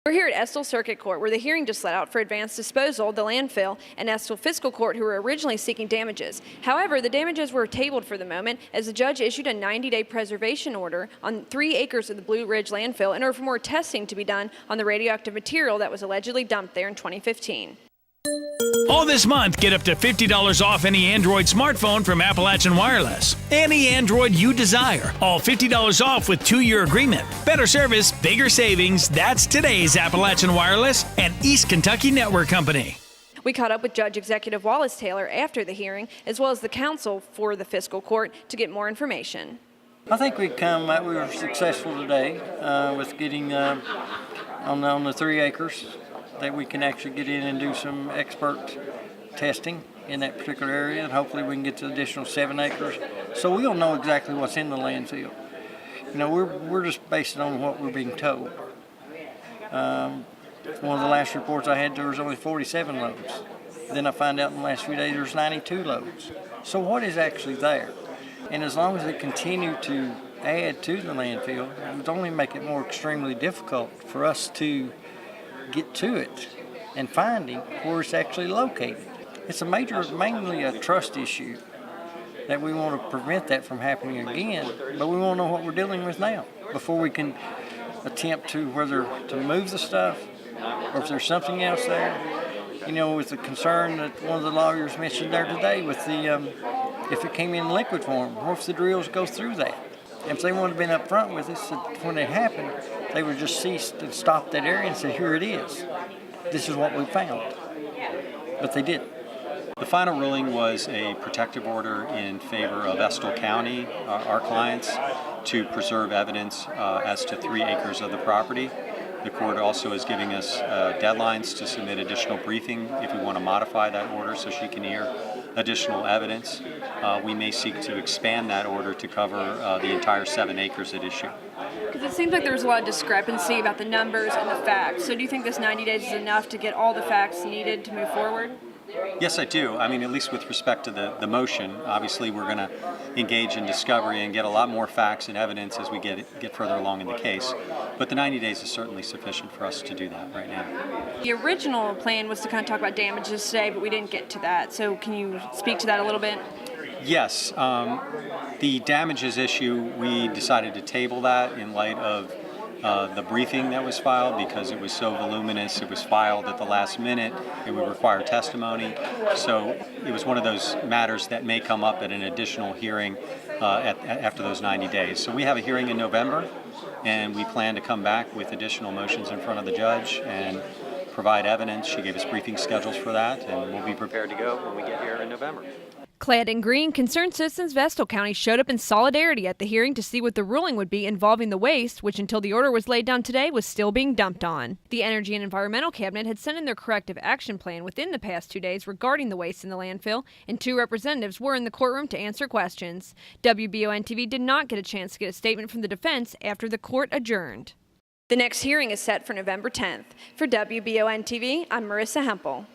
We're here at Estill Circuit Court, where the hearing just let out for advanced disposal, the landfill, and Estill Fiscal Court, who were originally seeking damages. However, the damages were tabled for the moment as the judge issued a 90-day preservation order on 3 acres of the Blue Ridge landfill in order for more testing to be done on the radioactive material that was allegedly dumped there in 2015. All this month, get up to $50 off any Android smartphone from Appalachian Wireless. Any Android you desire. All $50 off with 2-year agreement. Better service, bigger savings. That's today's Appalachian Wireless and East Kentucky Network Company. We caught up with Judge Executive Wallace Taylor after the hearing, as well as the counsel for the fiscal court, to get more information. I think we were successful today with getting on the 3 acres. That we can actually get in and do some expert testing in that particular area, and hopefully we can get to the additional 7 acres. So we'll know exactly what's in the landfill. You know, we're just based it on what we're being told. One of the last reports I had, there was only 47 loads. Then I find out in the last few days there's 92 loads. So what is actually there? And as long as they continue to add to the landfill, it would only make it more extremely difficult for us to get to it and finding where it's actually located. It's mainly a trust issue that we want to prevent that from happening again, but we want to know what we're dealing with now before we can attempt to whether to move the stuff or if there's something else there. You know, with the concern that one of the lawyers mentioned there today with the if it came in liquid form, what if the drills go through that? If they would have been up front with us when it happened, they would just cease and stop that area and say, here it is. This is what we found. But they didn't. The final ruling was a protective order in favor of Estill County, our clients, to preserve evidence as to 3 acres of the property. The court also is giving us deadlines to submit additional briefing if we want to modify that order so she can hear additional evidence. We may seek to expand that order to cover the entire 7 acres at issue. Because it seems like there was a lot of discrepancy about the numbers and the facts. So do you think this 90 days is enough to get all the facts needed to move forward? Yes, I do. I mean, at least with respect to the motion, obviously we're going to engage in discovery and get a lot more facts and evidence as we get further along in the case. But the 90 days is certainly sufficient for us to do that right now. The original plan was to kind of talk about damages today, but we didn't get to that. So can you speak to that a little bit? Yes. The damages issue, we decided to table that in light of the briefing that was filed because it was so voluminous. It was filed at the last minute. It would require testimony. So it was one of those matters that may come up at an additional hearing after those 90 days. So we have a hearing in November, and we plan to come back with additional motions in front of the judge and provide evidence. She gave us briefing schedules for that, and we'll be prepared to go when we get here in November. Clad in green, concerned citizens of Estill County showed up in solidarity at the hearing to see what the ruling would be involving the waste, which until the order was laid down today was still being dumped on. The Energy and Environmental Cabinet had sent in their corrective action plan within the past 2 days regarding the waste in the landfill, and 2 representatives were in the courtroom to answer questions. WBON-TV did not get a chance to get a statement from the defense after the court adjourned. The next hearing is set for November 10th. For WBON-TV, I'm Marissa Hempel.